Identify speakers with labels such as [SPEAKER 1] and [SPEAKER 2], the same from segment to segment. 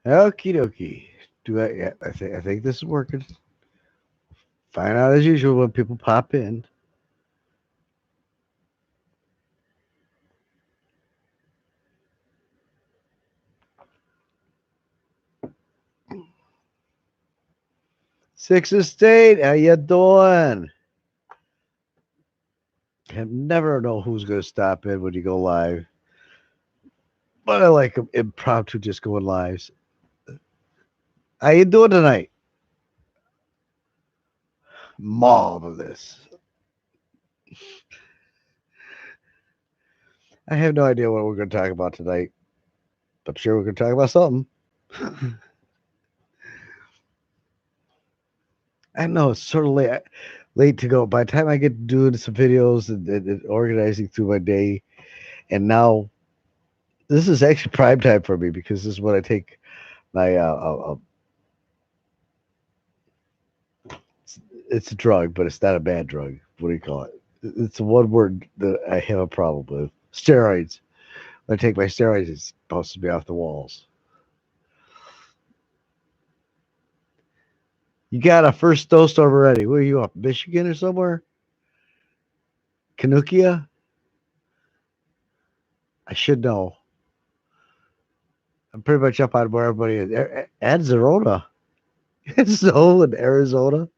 [SPEAKER 1] Okie dokie. Do I? Yeah, I think this is working. Find out as usual when people pop in. 6th Estate, how you doing? I never know who's gonna stop in when you go live, but I like impromptu just going lives. How you doing tonight? Marvelous. I have no idea what we're gonna talk about tonight. I'm sure we're gonna talk about something. I know it's sort of late to go. By the time I get doing some videos and organizing through my day, and now this is actually prime time for me because this is when I take my it's a drug, but it's not a bad drug. What do you call it? It's one word that I have a problem with. Steroids. When I take my steroids, it's supposed to be off the walls. You got a first snowstorm already. Where are you up? Michigan or somewhere? Canukia? I should know. I'm pretty much up on where everybody is. And Zerona. It's snow in Arizona.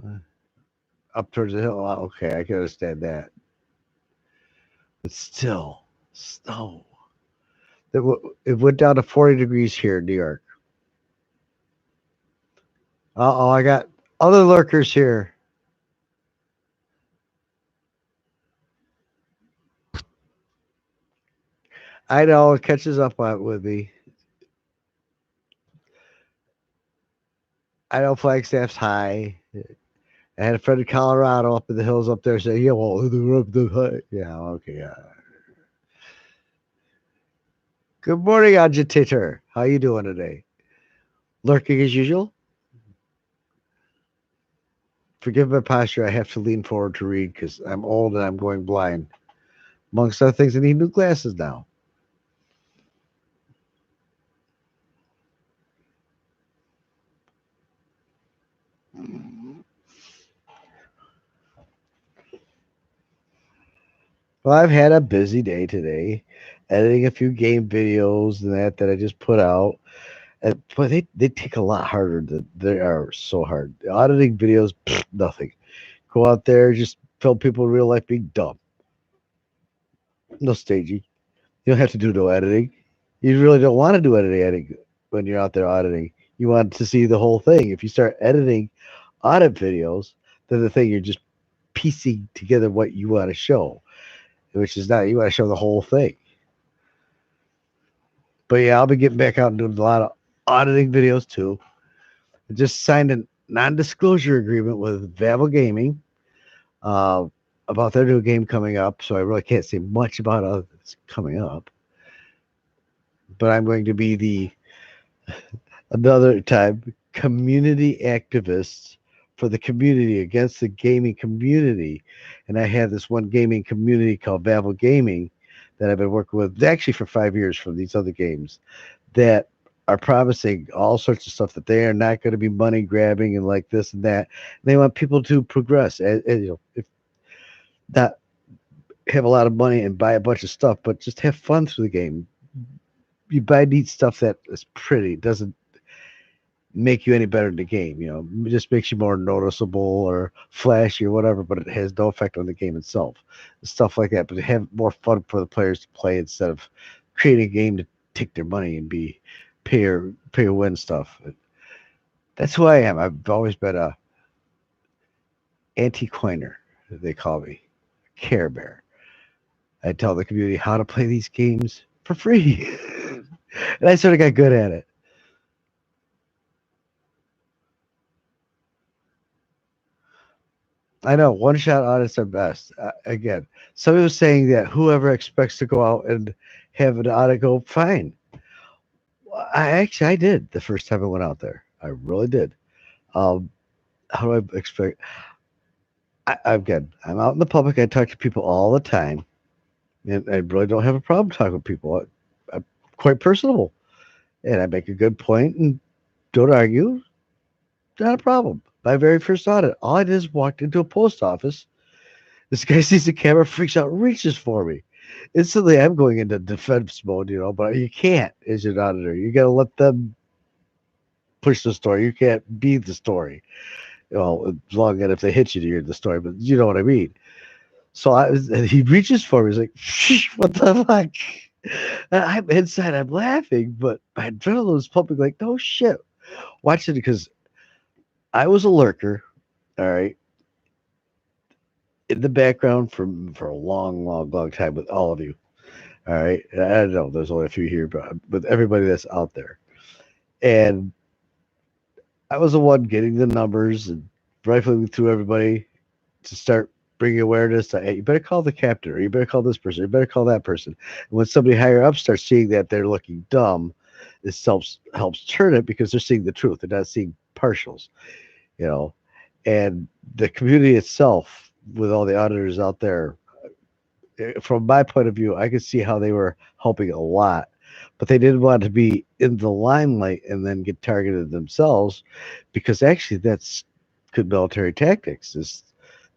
[SPEAKER 1] Uh, Up towards the hill. Okay, I can understand that. But still, snow. It went down to 40 degrees here in New York. Uh oh, I got other lurkers here. I know it catches up with me. I know Flagstaff's high. I had a friend in Colorado up in the hills up there say, "Yeah, well, they're up the high." Yeah, okay, yeah. Good morning, agitator. How you doing today? Lurking as usual. Forgive my posture. I have to lean forward to read because I'm old and I'm going blind. Amongst other things, I need new glasses now. Well, I've had a busy day today, editing a few game videos and that I just put out. And boy, they take a lot harder than they are so hard. Auditing videos, nothing. Go out there, just film people in real life being dumb. No staging. You don't have to do no editing. You really don't want to do editing when you're out there auditing. You want to see the whole thing. If you start editing audit videos, then the thing you're just piecing together what you want to show, which is not you want to show the whole thing. But yeah, I'll be getting back out and doing a lot of auditing videos too. I just signed a non-disclosure agreement with Vavel Gaming uh, about their new game coming up, so I really can't say much about it's coming up. But I'm going to be the another time community activist for the community against the gaming community, and I have this one gaming community called Vavel Gaming that I've been working with actually for 5 years from these other games that are promising all sorts of stuff that they are not going to be money grabbing and like this and that. And they want people to progress, and, if not have a lot of money and buy a bunch of stuff, but just have fun through the game. You buy neat stuff that is pretty, doesn't make you any better in the game. It just makes you more noticeable or flashy or whatever, but it has no effect on the game itself. Stuff like that, but have more fun for the players to play instead of creating a game to take their money and be pay or win stuff. That's who I am. I've always been a anti-coiner, as they call me, Care Bear. I tell the community how to play these games for free, and I sort of got good at it. I know one-shot audits are best. Again, somebody was saying that whoever expects to go out and have an audit go fine. Well, I did the first time I went out there. I really did. Um, how do I expect? Again, I'm out in the public. I talk to people all the time, and I really don't have a problem talking with people. quite personable. And I make a good point and don't argue. Not a problem. My very first audit, all I did is walked into a post office. This guy sees the camera, freaks out, reaches for me. Instantly, I'm going into defense mode, but you can't as an auditor. You got to let them push the story. You can't be the story. Well, as long as if they hit you, you're the story, but you know what I mean. So and he reaches for me. He's like, what the fuck? And I'm inside, I'm laughing, but my adrenaline was pumping like, no shit. Watch it because I was a lurker, all right, in the background for a long, long, long time with all of you. All right. And I don't know, there's only a few here, but with everybody that's out there. And I was the one getting the numbers and rifling through everybody to start bringing awareness to, hey, you better call the captain, or you better call this person, you better call that person. And when somebody higher up starts seeing that they're looking dumb, this helps turn it because they're seeing the truth. They're not seeing partials, you know. And the community itself, with all the auditors out there, from my point of view, I could see how they were helping a lot, but they didn't want to be in the limelight and then get targeted themselves, because actually that's good military tactics, is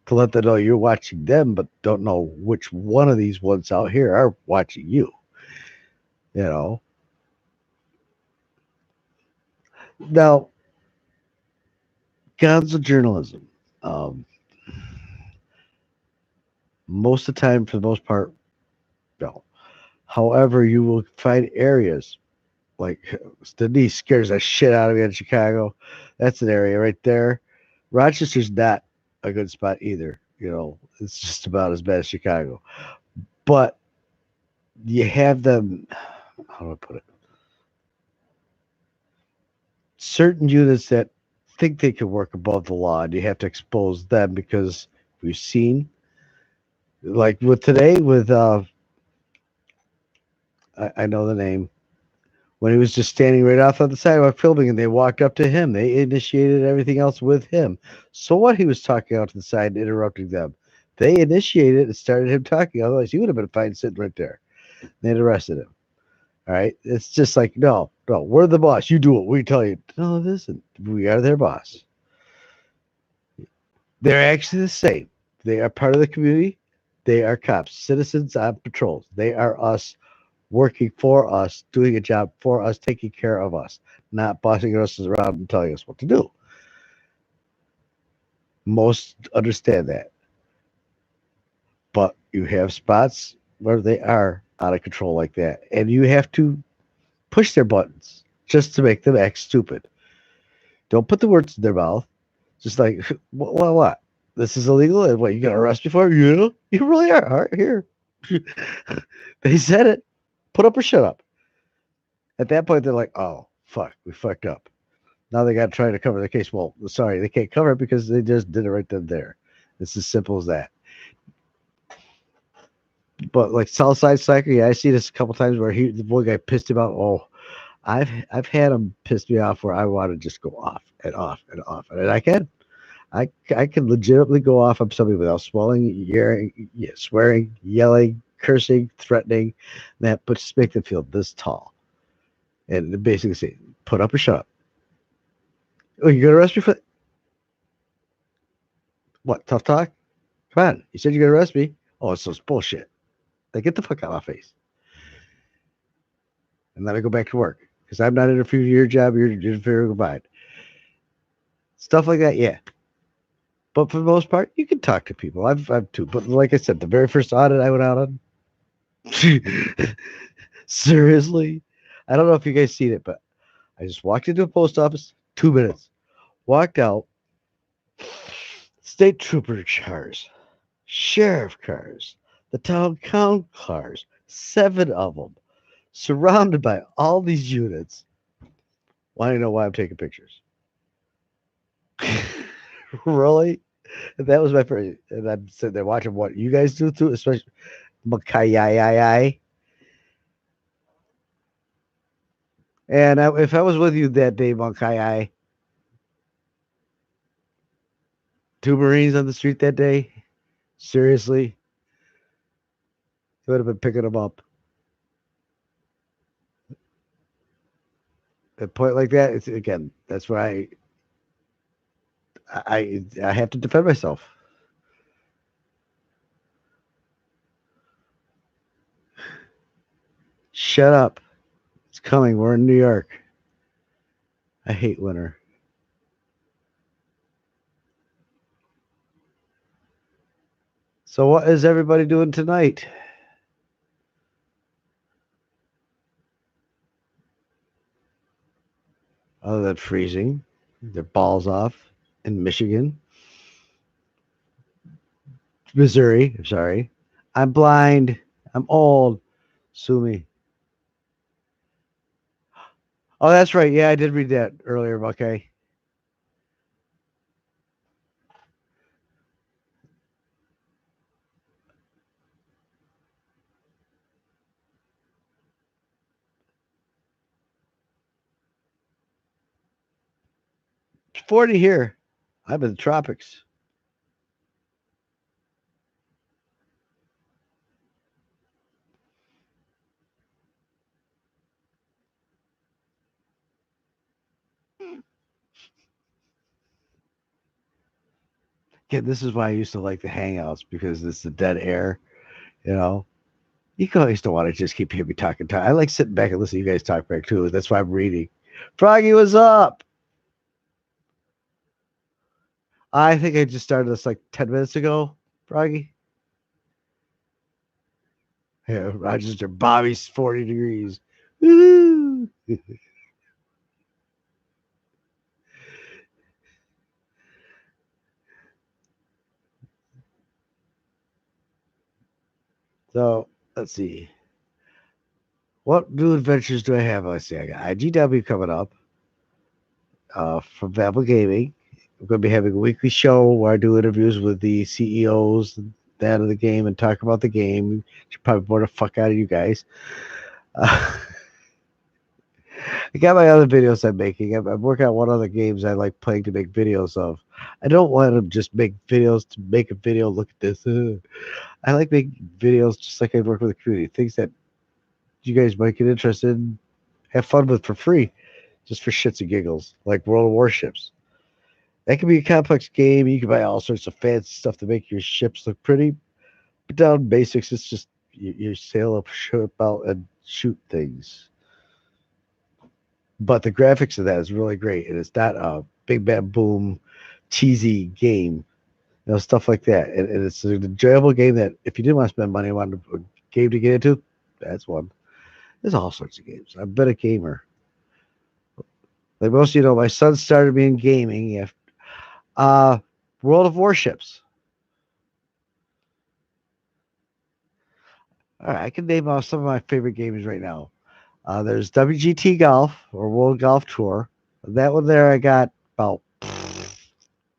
[SPEAKER 1] to let them know you're watching them, but don't know which one of these ones out here are watching you. You know. Now, guns of journalism. Um, Most of the time, for the most part, no. However, you will find areas like Denise scares the shit out of me in Chicago. That's an area right there. Rochester's not a good spot either. It's just about as bad as Chicago. But you have them, how do I put it? Certain units that think they can work above the law, and you have to expose them because we've seen, like with today, with, I know the name, when he was just standing right off on the sidewalk filming and they walked up to him. They initiated everything else with him. So what, he was talking out to the side and interrupting them. They initiated and started him talking. Otherwise, he would have been fine sitting right there. They'd arrested him. All right. It's just like, no, no, we're the boss. You do what we tell you. No, listen, we are their boss. They're actually the same. They are part of the community. They are cops, citizens on patrols. They are us, working for us, doing a job for us, taking care of us, not bossing us around and telling us what to do. Most understand that. But you have spots where they are out of control like that. And you have to push their buttons just to make them act stupid. Don't put the words in their mouth. Just like, what? This is illegal? And what, you got to arrest me for it? Yeah, you really are. All right, here. They said it. Put up or shut up. At that point, they're like, oh, fuck, we fucked up. Now they got to try to cover the case. Well, sorry, they can't cover it because they just did it right then and there. It's as simple as that. But like Southside Slacker, yeah, I see this a couple times where the one guy pissed him off. Oh, I've had him piss me off where I want to just go off and off and off, and I can legitimately go off on somebody without swearing, yelling, cursing, threatening, that, but just make them feel this tall, and basically say, "Put up or shut up." Oh, you're gonna arrest me for what? Tough talk? Come on, you said you're gonna arrest me. Oh, it's bullshit. Like, get the fuck out of my face, and let me go back to work because I'm not interfering with your job. You're interfering with mine. Stuff like that, yeah. But for the most part, you can talk to people. I've too. But like I said, the very first audit I went out on, seriously, I don't know if you guys seen it, but I just walked into a post office, 2 minutes, walked out, state trooper cars, sheriff cars, the town council cars, 7 of them, surrounded by all these units. Want to know why I'm taking pictures? Really? That was my first. And I'm sitting there watching what you guys do too, especially Makai. And if I was with you that day, Makai, 2 Marines on the street that day, seriously, you would have been picking them up. a point like that, it's again, that's where I have to defend myself. Shut up. It's coming. We're in New York. I hate winter. So what is everybody doing tonight? Other than freezing their balls off in Michigan, Missouri. Sorry, I'm blind. I'm old. Sue me. Oh, that's right. Yeah, I did read that earlier. Okay. It's 40 here. I'm in the tropics. Yeah, this is why I used to like the hangouts because it's the dead air. You know, you guys don't want to just keep hearing me talking. I like sitting back and listening to you guys talk back too. That's why I'm reading. Froggy, what's up? I think I just started this like 10 minutes ago. Froggy. Yeah, Rochester, Bobby's 40 degrees. Woo! So let's see. What new adventures do I have? Let's see. I got IGW coming up from Babel Gaming. I'm going to be having a weekly show where I do interviews with the CEOs and that of the game and talk about the game. Should probably bore the fuck out of you guys. Uh, I got my other videos I'm making. I'm working on one other games I like playing to make videos of. I don't want to just make videos to make a video. Look at this. I like making videos just like I work with the community. Things that you guys might get interested in, have fun with for free, just for shits and giggles, like World of Warships. That can be a complex game. You can buy all sorts of fancy stuff to make your ships look pretty. But down basics, it's just you sail up, ship out, and shoot things. But the graphics of that is really great, and it's not a big bad boom, cheesy game. Stuff like that. And it's an enjoyable game that if you didn't want to spend money on a game to get into, that's one. There's all sorts of games. I've been a gamer. Like most of you know, my son started me in gaming. Uh, World of Warships. All right, I can name off some of my favorite games right now. There's WGT Golf or World Golf Tour. That one there, I got about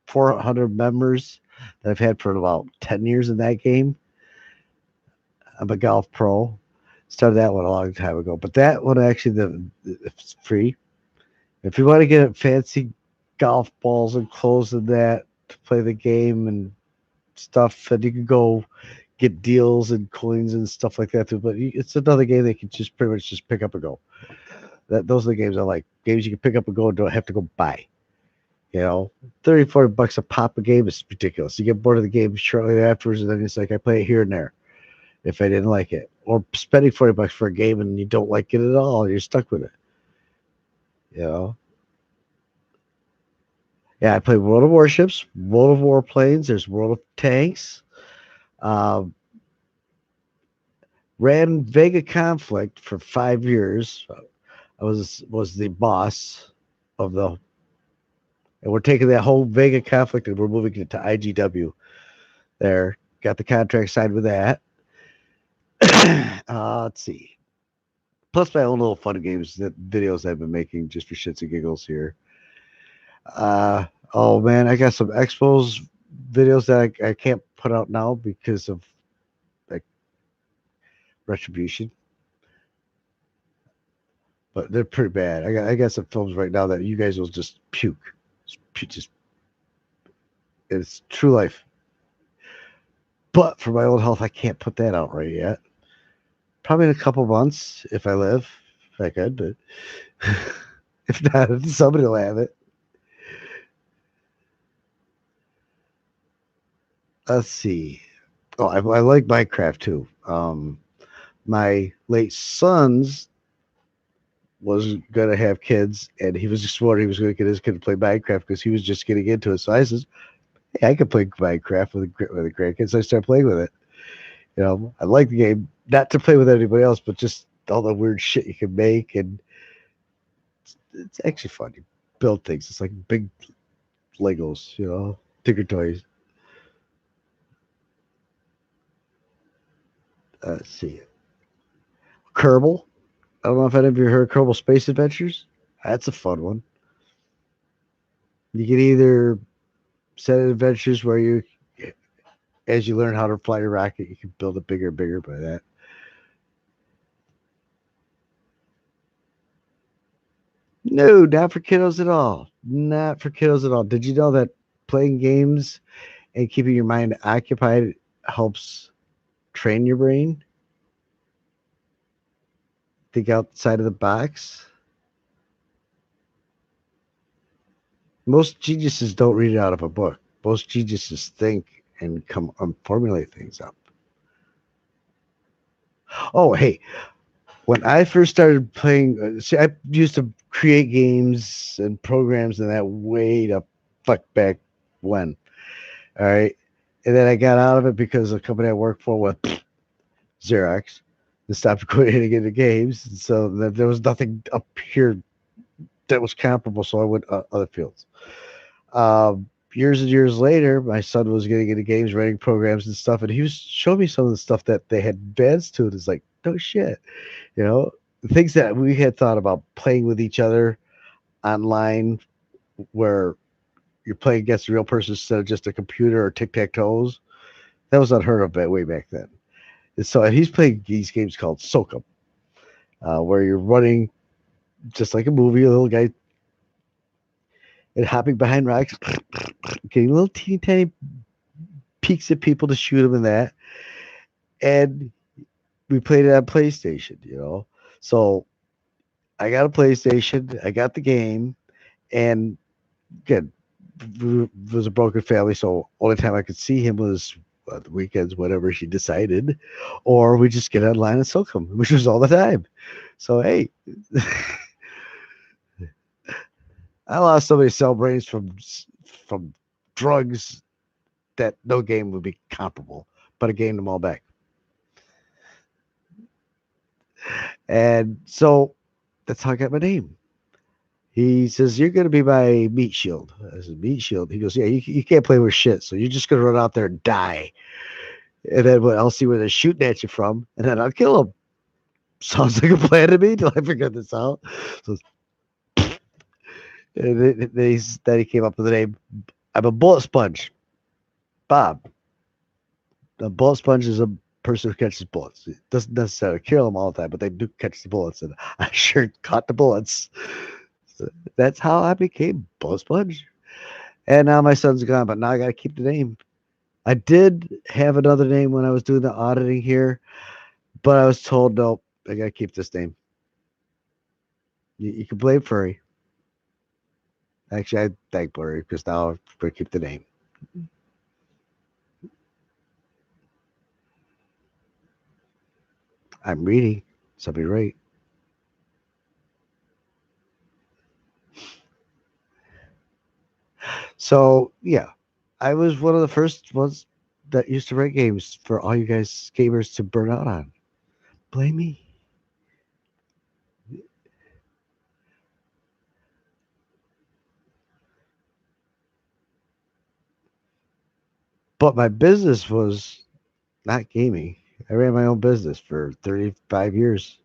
[SPEAKER 1] 400 members that I've had for about 10 years in that game. I'm a golf pro. Started that one a long time ago, but that one actually it's free. If you want to get fancy golf balls and clothes and that to play the game and stuff, and you can go get deals and coins and stuff like that too. But it's another game that you can just pretty much just pick up and go. Those are the games I like. Games you can pick up and go and don't have to go buy. 30, $40 a pop a game is ridiculous. You get bored of the game shortly afterwards, and then it's like I play it here and there if I didn't like it. Or spending $40 for a game and you don't like it at all, you're stuck with it. You know? Yeah, I play World of Warships, World of Warplanes, there's World of Tanks. Um, Ran Vega Conflict for 5 years. I was the boss of the, and we're taking that whole Vega Conflict and we're moving it to IGW. There, got the contract signed with that. Let's see. Plus my own little fun games that videos I've been making just for shits and giggles here. Uh, oh man, I got some expos videos that I can't put out now because of like retribution, but they're pretty bad. I got some films right now that you guys will just puke. Just it's true life. But for my own health, I can't put that out right yet. Probably in a couple months if I live, if I could. But If not, somebody will have it. Let's see. Oh, I like Minecraft too. My late son's was gonna have kids, and he was just worried he was gonna get his kid to play Minecraft because he was just getting into it. So I says, "Hey, I can play Minecraft with the grandkids." So I started playing with it. I like the game, not to play with anybody else, but just all the weird shit you can make, and it's actually fun. You build things. It's like big Legos, Tinker Toys. Let's see, Kerbal. I don't know if any of you heard Kerbal Space Adventures. That's a fun one. You can either set adventures where you, as you learn how to fly your rocket, you can build it bigger and bigger by that. No, not for kiddos at all. Not for kiddos at all. Did you know that playing games and keeping your mind occupied helps train your brain? Think outside of the box. Most geniuses don't read it out of a book. Most geniuses think and come formulate things up. Oh, hey, when I first started playing, see, I used to create games and programs and that way to fuck back when. All right. And then I got out of it because the company I worked for was Xerox and stopped creating into games. And so there was nothing up here that was comparable. So I went other fields. Years and years later, my son was getting into games, writing programs and stuff, and he was showing me some of the stuff that they had advanced to. It's like, no shit, you know, things that we had thought about playing with each other online, where you're playing against a real person instead of just a computer or tic tac toes. That was unheard of way back then. And so he's playing these games called Sokum, where you're running just like a movie, a little guy and hopping behind rocks, getting little teeny tiny peeks at people to shoot them in that. And we played it on PlayStation. So I got a PlayStation, I got the game, and again, it was a broken family, so only time I could see him was the weekends, whatever she decided, or we just get online and soak him, which was all the time. So hey, I lost so many cell brains from drugs that no game would be comparable, but I gained them all back. And so that's how I got my name. He says, "You're going to be my meat shield." I said, "Meat shield?" He goes, "Yeah, you can't play with shit. So you're just going to run out there and die. And then I'll see where they're shooting at you from. And then I'll kill them." Sounds like a plan to me. Till I figure this out. So then he came up with the name. I'm a bullet sponge. Bob. A bullet sponge is a person who catches bullets. It doesn't necessarily kill them all the time, but they do catch the bullets. And I sure caught the bullets. So that's how I became Bullet Sponge. And now my son's gone, but now I got to keep the name. I did have another name when I was doing the auditing here, but I was told, nope, I got to keep this name. You can blame Furry. Actually, I thank Blurry because now I'm going to keep the name. I'm reading. Somebody right. So, yeah, I was one of the first ones that used to write games for all you guys gamers to burn out on. Blame me. But my business was not gaming. I ran my own business for 35 years.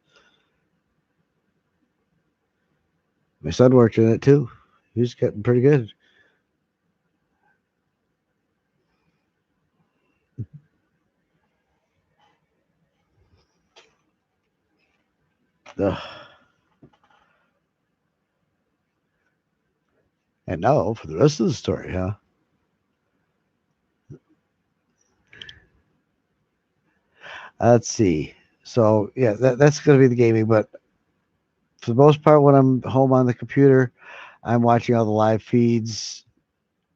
[SPEAKER 1] My son worked in it too. He was getting pretty good. Ugh. And now for the rest of the story, huh? Let's see. So yeah, that's going to be the gaming. But for the most part, when I'm home on the computer, I'm watching all the live feeds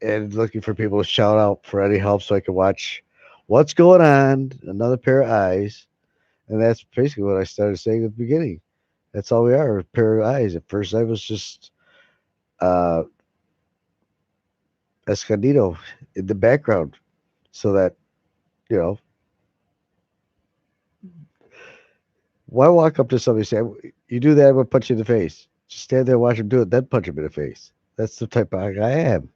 [SPEAKER 1] and looking for people to shout out for any help so I can watch what's going on. Another pair of eyes. And that's basically what I started saying at the beginning. That's all we are, a pair of eyes. At first, I was just uh, Escondido in the background so that, you know, why walk up to somebody and say, you do that, I'm going to punch you in the face. Just stand there, watch him do it, then punch him in the face. That's the type of guy I am.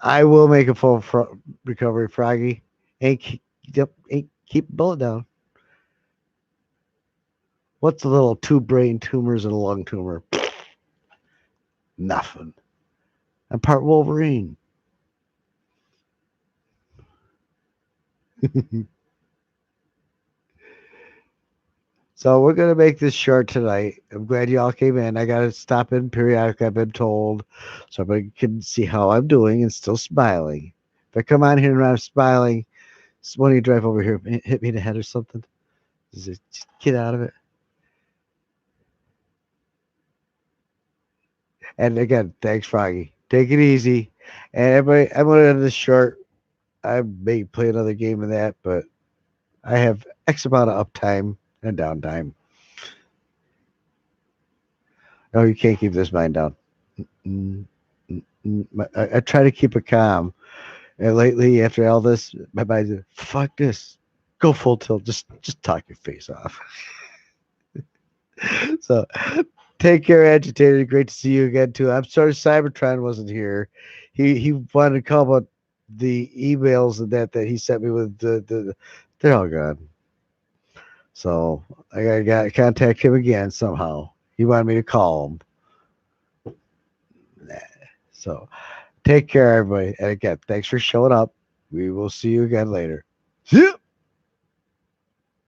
[SPEAKER 1] I will make a full recovery, Froggy. Yep, ain't keep the bullet down. What's a little two brain tumors and a lung tumor? Nothing. I'm part Wolverine. So we're gonna make this short tonight. I'm glad you all came in. I gotta stop in periodically, I've been told, so everybody can see how I'm doing and still smiling. If I come on here and I'm smiling, why don't you drive over here, hit me in the head or something? Just get out of it. And again, thanks, Froggy. Take it easy. And everybody, I'm gonna end this short. I may play another game of that, but I have X amount of uptime and downtime. No, you can't keep this mind down. Mm, I try to keep it calm. And lately, after all this, my mind's like, fuck this. Go full tilt. Just talk your face off. So take care, agitated. Great to see you again too. I'm sorry Cybertron wasn't here. He wanted to call about the emails and that he sent me with they're all gone. So I got to contact him again somehow. He wanted me to call him. Nah. So take care, everybody. And again, thanks for showing up. We will see you again later. See ya.